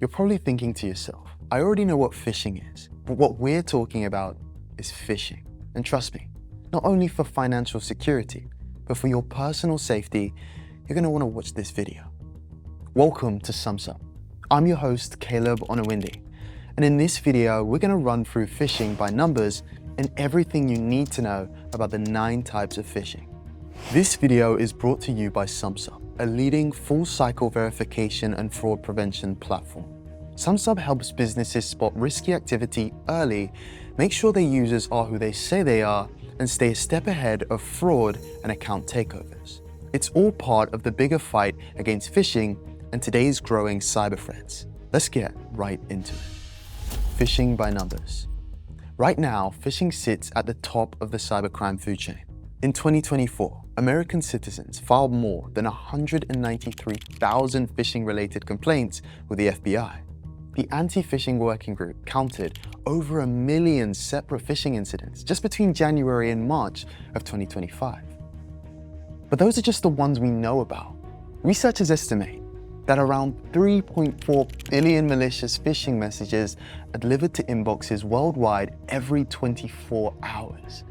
You're probably thinking to yourself, I already know what phishing is, but what we're talking about is phishing. And trust me, not only for financial security, but for your personal safety, you're going to want to watch this video. Welcome to Sumsub. I'm your host, Caleb Onawindi, and in this video, we're going to run through phishing by numbers and everything you need to know about the 9 types of phishing. This video is brought to you by Sumsub, a leading full-cycle verification and fraud prevention platform. Sumsub helps businesses spot risky activity early, make sure their users are who they say they are, and stay a step ahead of fraud and account takeovers. It's all part of the bigger fight against phishing and today's growing cyber threats. Let's get right into it. Phishing by numbers. Right now, phishing sits at the top of the cybercrime food chain. In 2024, American citizens filed more than 193,000 phishing-related complaints with the FBI. The Anti-Phishing Working Group counted over 1 million separate phishing incidents just between January and March of 2025. But those are just the ones we know about. Researchers estimate that around 3.4 billion malicious phishing messages are delivered to inboxes worldwide every 24 hours.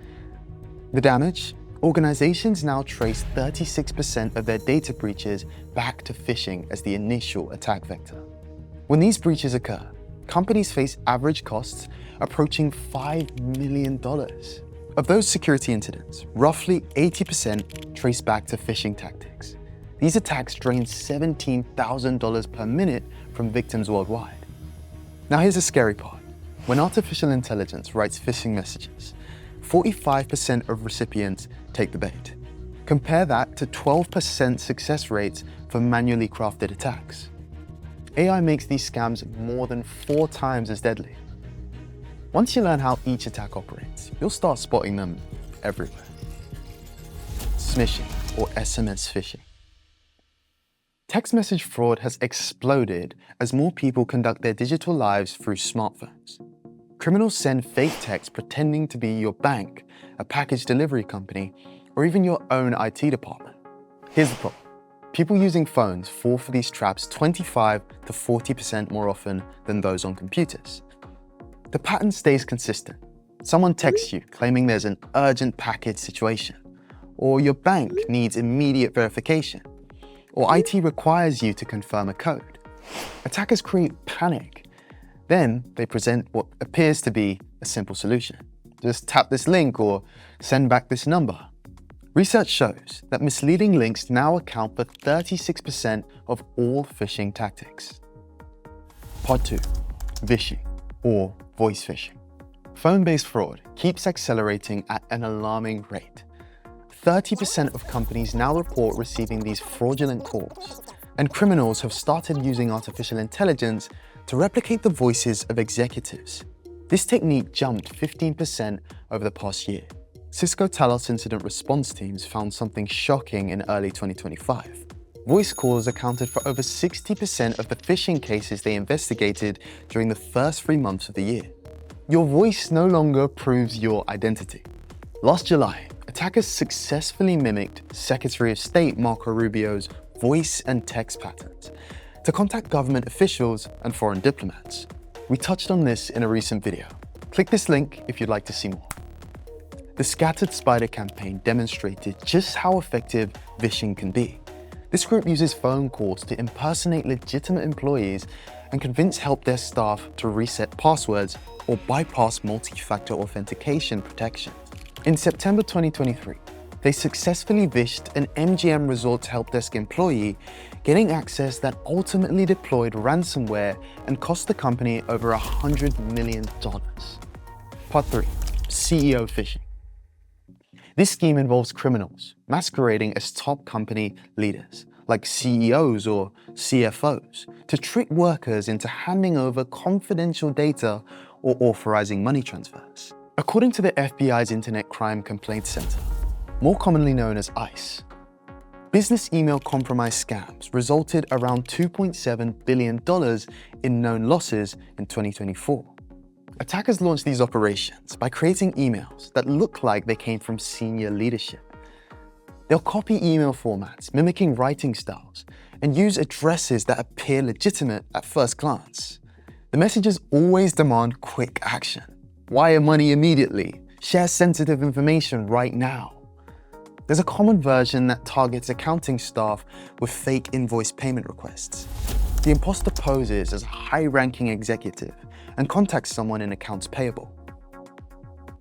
The damage? Organizations now trace 36% of their data breaches back to phishing as the initial attack vector. When these breaches occur, companies face average costs approaching $5 million. Of those security incidents, roughly 80% trace back to phishing tactics. These attacks drain $17,000 per minute from victims worldwide. Now here's the scary part. When artificial intelligence writes phishing messages, 45% of recipients take the bait. Compare that to 12% success rates for manually crafted attacks. AI makes these scams more than 4 times as deadly. Once you learn how each attack operates, you'll start spotting them everywhere. Smishing, or SMS phishing. Text message fraud has exploded as more people conduct their digital lives through smartphones. Criminals send fake texts pretending to be your bank, a package delivery company, or even your own IT department. Here's the problem. People using phones fall for these traps 25 to 40% more often than those on computers. The pattern stays consistent. Someone texts you claiming there's an urgent package situation, or your bank needs immediate verification, or IT requires you to confirm a code. Attackers create panic. Then they present what appears to be a simple solution. Just tap this link or send back this number. Research shows that misleading links now account for 36% of all phishing tactics. Part 2. Vishing, or voice phishing. Phone-based fraud keeps accelerating at an alarming rate. 30% of companies now report receiving these fraudulent calls, and criminals have started using artificial intelligence to replicate the voices of executives. This technique jumped 15% over the past year. Cisco Talos incident response teams found something shocking in early 2025. Voice calls accounted for over 60% of the phishing cases they investigated during the first 3 months of the year. Your voice no longer proves your identity. Last July, attackers successfully mimicked Secretary of State Marco Rubio's voice and text patterns to contact government officials and foreign diplomats. We touched on this in a recent video. Click this link if you'd like to see more. The Scattered Spider campaign demonstrated just how effective phishing can be. This group uses phone calls to impersonate legitimate employees and convince help desk staff to reset passwords or bypass multi-factor authentication protection. In September 2023, they successfully vished an MGM Resorts help desk employee, getting access that ultimately deployed ransomware and cost the company over $100 million. Part 3. CEO Phishing. This scheme involves criminals masquerading as top company leaders, like CEOs or CFOs, to trick workers into handing over confidential data or authorizing money transfers. According to the FBI's Internet Crime Complaint Center, more commonly known as ICE, business email compromise scams resulted around $2.7 billion in known losses in 2024. Attackers launched these operations by creating emails that look like they came from senior leadership. They'll copy email formats, mimicking writing styles, and use addresses that appear legitimate at first glance. The messages always demand quick action. Wire money immediately. Share sensitive information right now. There's a common version that targets accounting staff with fake invoice payment requests. The imposter poses as a high-ranking executive and contacts someone in accounts payable.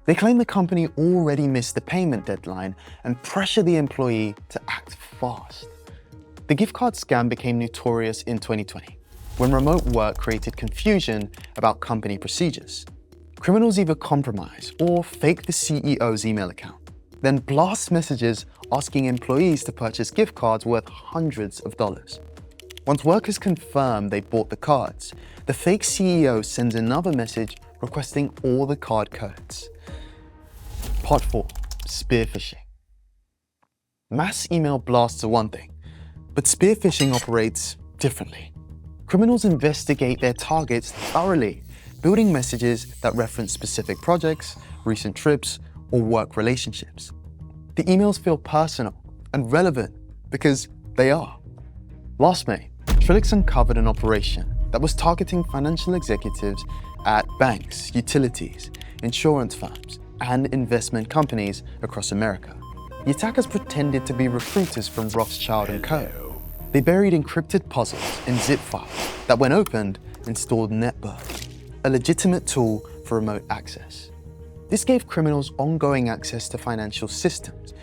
They claim the company already missed the payment deadline and pressure the employee to act fast. The gift card scam became notorious in 2020, when remote work created confusion about company procedures. Criminals either compromise or fake the CEO's email account, then blast messages asking employees to purchase gift cards worth hundreds of dollars. Once workers confirm they bought the cards, the fake CEO sends another message requesting all the card codes. Part 4. Spear phishing. Mass email blasts are one thing, but spear phishing operates differently. Criminals investigate their targets thoroughly, building messages that reference specific projects, recent trips, or work relationships. The emails feel personal and relevant because they are. Last May, Trilix uncovered an operation that was targeting financial executives at banks, utilities, insurance firms, and investment companies across America. The attackers pretended to be recruiters from Rothschild & Co. They buried encrypted puzzles in zip files that, when opened, installed Netburg, a legitimate tool for remote access. This gave criminals ongoing access to financial systems,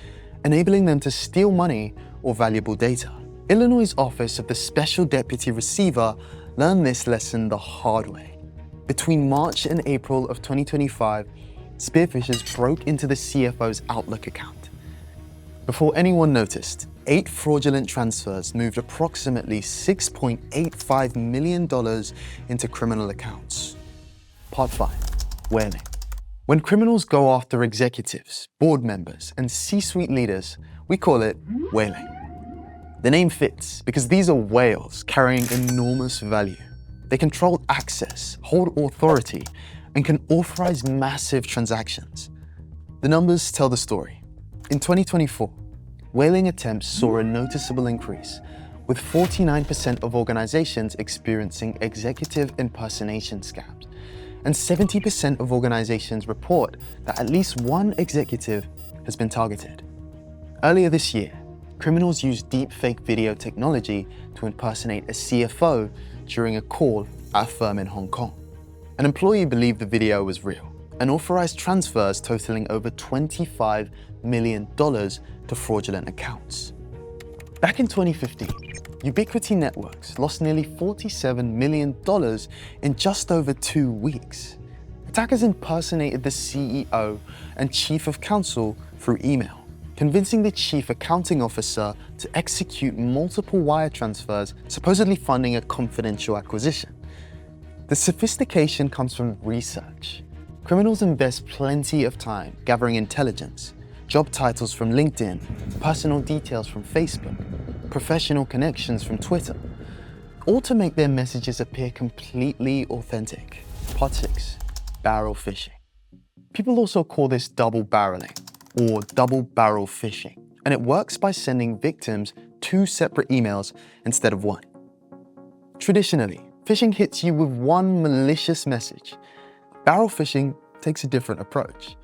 enabling them to steal money or valuable data. Illinois' Office of the Special Deputy Receiver learned this lesson the hard way. Between March and April of 2025, spearphishers broke into the CFO's Outlook account. Before anyone noticed, 8 fraudulent transfers moved approximately $6.85 million into criminal accounts. Part 5. Whaling. When criminals go after executives, board members, and C-suite leaders, we call it whaling. The name fits because these are whales carrying enormous value. They control access, hold authority, and can authorize massive transactions. The numbers tell the story. In 2024, whaling attempts saw a noticeable increase, with 49% of organizations experiencing executive impersonation scams, and 70% of organizations report that at least one executive has been targeted. Earlier this year, criminals used deepfake video technology to impersonate a CFO during a call at a firm in Hong Kong. An employee believed the video was real and authorized transfers totaling over $25 million to fraudulent accounts. Back in 2015, Ubiquity Networks lost nearly $47 million in just over 2 weeks. Attackers impersonated the CEO and chief of counsel through email, convincing the chief accounting officer to execute multiple wire transfers, supposedly funding a confidential acquisition. The sophistication comes from research. Criminals invest plenty of time gathering intelligence, job titles from LinkedIn, personal details from Facebook, professional connections from Twitter, all to make their messages appear completely authentic. Part 6. Barrel phishing. People also call this double barreling, or double barrel phishing, and it works by sending victims 2 separate emails instead of 1. Traditionally, phishing hits you with one malicious message. Barrel phishing takes a different approach.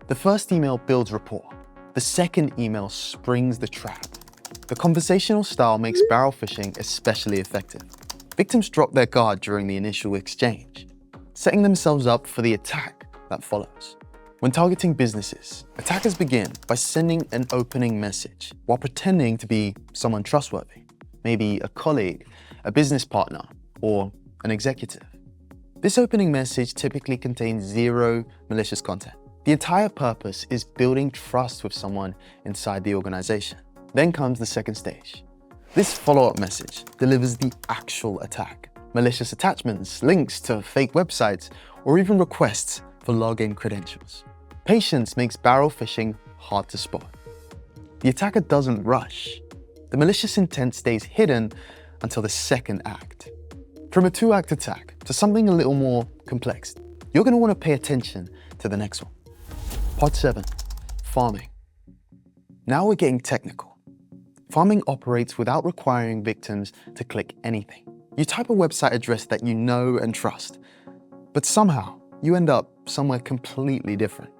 The first email builds rapport. The second email springs the trap. The conversational style makes barrel phishing especially effective. Victims drop their guard during the initial exchange, setting themselves up for the attack that follows. When targeting businesses, attackers begin by sending an opening message while pretending to be someone trustworthy, maybe a colleague, a business partner, or an executive. This opening message typically contains 0 malicious content. The entire purpose is building trust with someone inside the organization. Then comes the second stage. This follow-up message delivers the actual attack. Malicious attachments, links to fake websites, or even requests for login credentials. Patience makes barrel phishing hard to spot. The attacker doesn't rush. The malicious intent stays hidden until the second act. From a 2-act attack to something a little more complex, you're going to want to pay attention to the next one. Part 7. Pharming. Now we're getting technical. Pharming operates without requiring victims to click anything. You type a website address that you know and trust, but somehow you end up somewhere completely different.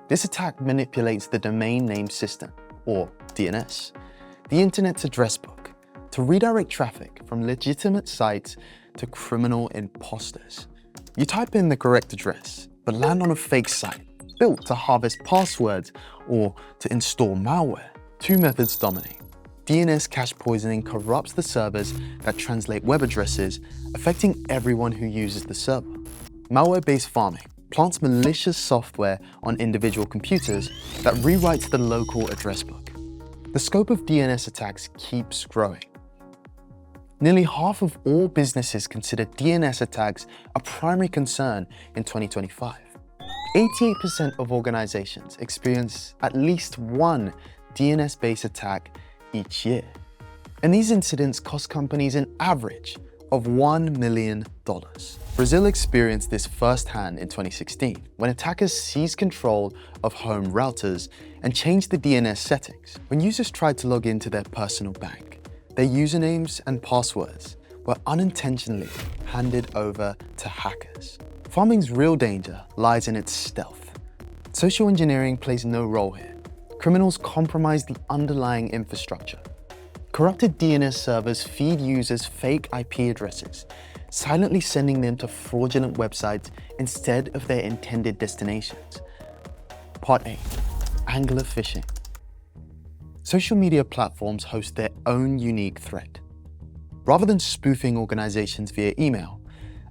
This attack manipulates the domain name system, or DNS, the Internet's address book, to redirect traffic from legitimate sites to criminal imposters. You type in the correct address, but land on a fake site built to harvest passwords or to install malware. Two methods dominate. DNS cache poisoning corrupts the servers that translate web addresses, affecting everyone who uses the server. Malware-based Pharming plants malicious software on individual computers that rewrites the local address book. The scope of DNS attacks keeps growing. Nearly half of all businesses consider DNS attacks a primary concern in 2025. 88% of organizations experience at least one DNS-based attack each year. And these incidents cost companies an average of $1 million. Brazil experienced this firsthand in 2016 when attackers seized control of home routers and changed the DNS settings. When users tried to log into their personal bank, their usernames and passwords were unintentionally handed over to hackers. Pharming's real danger lies in its stealth. Social engineering plays no role here. Criminals compromise the underlying infrastructure. Corrupted DNS servers feed users fake IP addresses, silently sending them to fraudulent websites instead of their intended destinations. Part 8. Angler Phishing. Social media platforms host their own unique threat. Rather than spoofing organizations via email,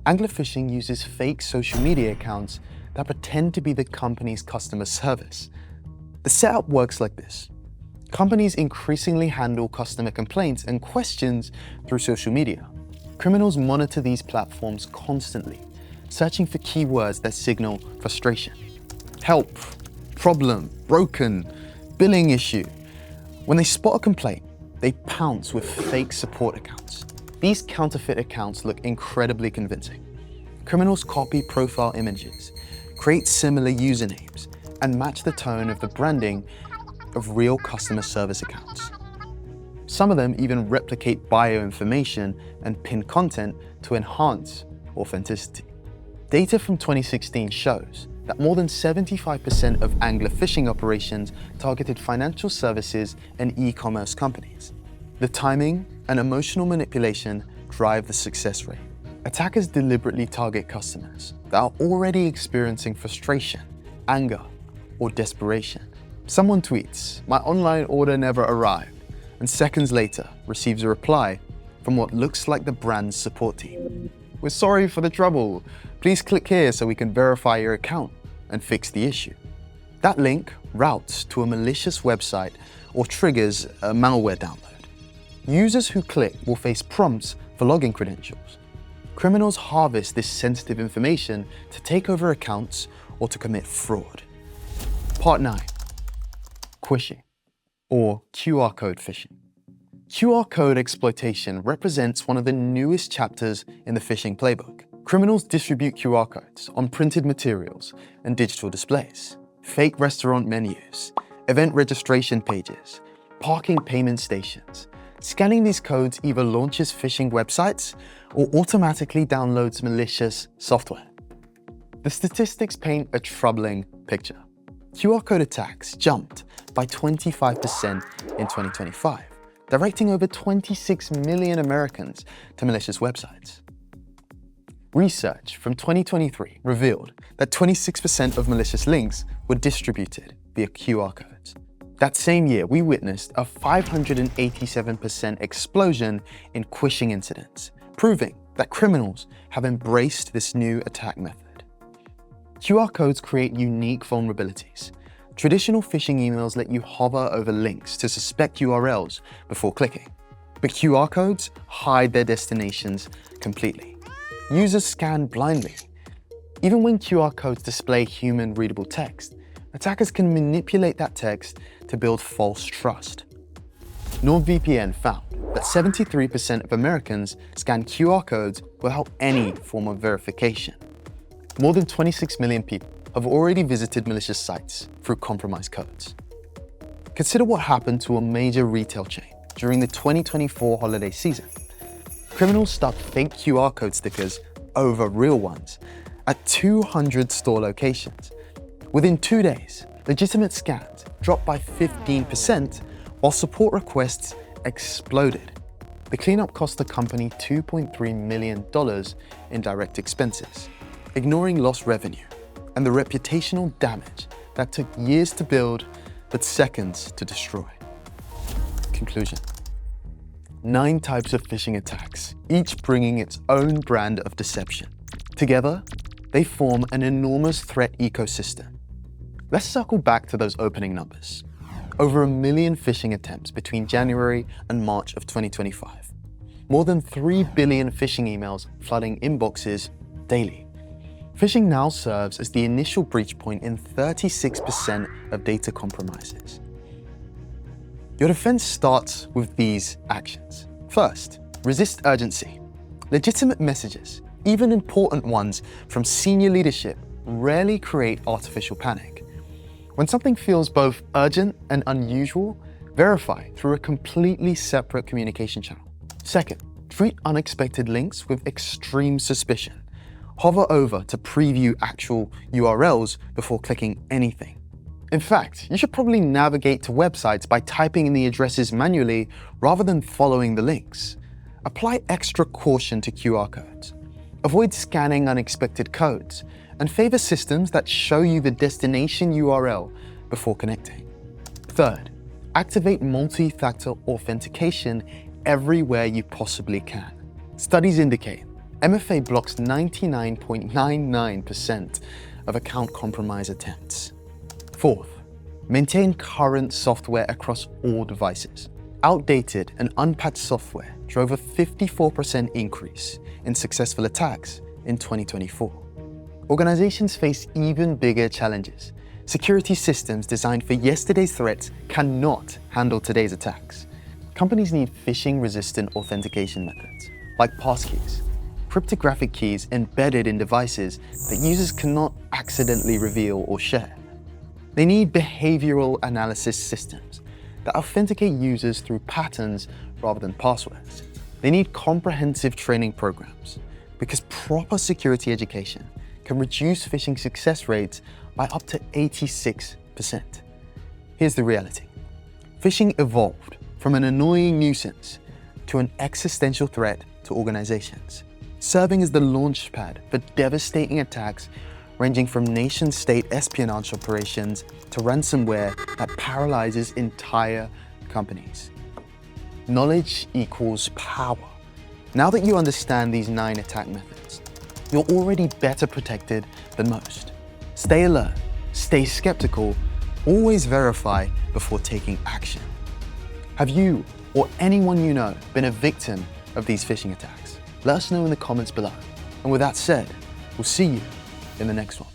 Angler Phishing uses fake social media accounts that pretend to be the company's customer service. The setup works like this. Companies increasingly handle customer complaints and questions through social media. Criminals monitor these platforms constantly, searching for keywords that signal frustration. Help, problem, broken, billing issue. When they spot a complaint, they pounce with fake support accounts. These counterfeit accounts look incredibly convincing. Criminals copy profile images, create similar usernames, and match the tone of the branding of real customer service accounts. Some of them even replicate bio information and pin content to enhance authenticity. Data from 2016 shows that more than 75% of angler phishing operations targeted financial services and e-commerce companies. The timing and emotional manipulation drive the success rate. Attackers deliberately target customers that are already experiencing frustration, anger, or desperation. Someone tweets, "My online order never arrived," and seconds later receives a reply from what looks like the brand's support team. "We're sorry for the trouble. Please click here so we can verify your account and fix the issue." That link routes to a malicious website or triggers a malware download. Users who click will face prompts for login credentials. Criminals harvest this sensitive information to take over accounts or to commit fraud. Part 9. Quishing, or QR code phishing. QR code exploitation represents one of the newest chapters in the phishing playbook. Criminals distribute QR codes on printed materials and digital displays, fake restaurant menus, event registration pages, parking payment stations. Scanning these codes either launches phishing websites or automatically downloads malicious software. The statistics paint a troubling picture. QR code attacks jumped by 25% in 2025, directing over 26 million Americans to malicious websites. Research from 2023 revealed that 26% of malicious links were distributed via QR codes. That same year, we witnessed a 587% explosion in quishing incidents, proving that criminals have embraced this new attack method. QR codes create unique vulnerabilities. Traditional phishing emails let you hover over links to suspect URLs before clicking, but QR codes hide their destinations completely. Users scan blindly. Even when QR codes display human-readable text, attackers can manipulate that text to build false trust. NordVPN found that 73% of Americans scan QR codes without any form of verification. More than 26 million people have already visited malicious sites through compromised codes. Consider what happened to a major retail chain during the 2024 holiday season. Criminals stuck fake QR code stickers over real ones at 200 store locations. Within 2 days, legitimate scans dropped by 15%, while support requests exploded. The cleanup cost the company $2.3 million in direct expenses, ignoring lost revenue and the reputational damage that took years to build but seconds to destroy. Conclusion. 9 types of phishing attacks, each bringing its own brand of deception. Together, they form an enormous threat ecosystem. Let's circle back to those opening numbers. Over 1 million phishing attempts between January and March of 2025. More than 3 billion phishing emails flooding inboxes daily. Phishing now serves as the initial breach point in 36% of data compromises. Your defense starts with these actions. First, resist urgency. Legitimate messages, even important ones from senior leadership, rarely create artificial panic. When something feels both urgent and unusual, verify through a completely separate communication channel. Second, treat unexpected links with extreme suspicion. Hover over to preview actual URLs before clicking anything. In fact, you should probably navigate to websites by typing in the addresses manually rather than following the links. Apply extra caution to QR codes. Avoid scanning unexpected codes, and favor systems that show you the destination URL before connecting. Third, activate multi-factor authentication everywhere you possibly can. Studies indicate MFA blocks 99.99% of account compromise attempts. Fourth, maintain current software across all devices. Outdated and unpatched software drove a 54% increase in successful attacks in 2024. Organizations face even bigger challenges. Security systems designed for yesterday's threats cannot handle today's attacks. Companies need phishing-resistant authentication methods, like passkeys, cryptographic keys embedded in devices that users cannot accidentally reveal or share. They need behavioral analysis systems that authenticate users through patterns rather than passwords. They need comprehensive training programs, because proper security education can reduce phishing success rates by up to 86%. Here's the reality. Phishing evolved from an annoying nuisance to an existential threat to organizations, serving as the launchpad for devastating attacks ranging from nation-state espionage operations to ransomware that paralyzes entire companies. Knowledge equals power. Now that you understand these 9 attack methods, you're already better protected than most. Stay alert, stay skeptical, always verify before taking action. Have you or anyone you know been a victim of these phishing attacks? Let us know in the comments below. And with that said, we'll see you in the next one.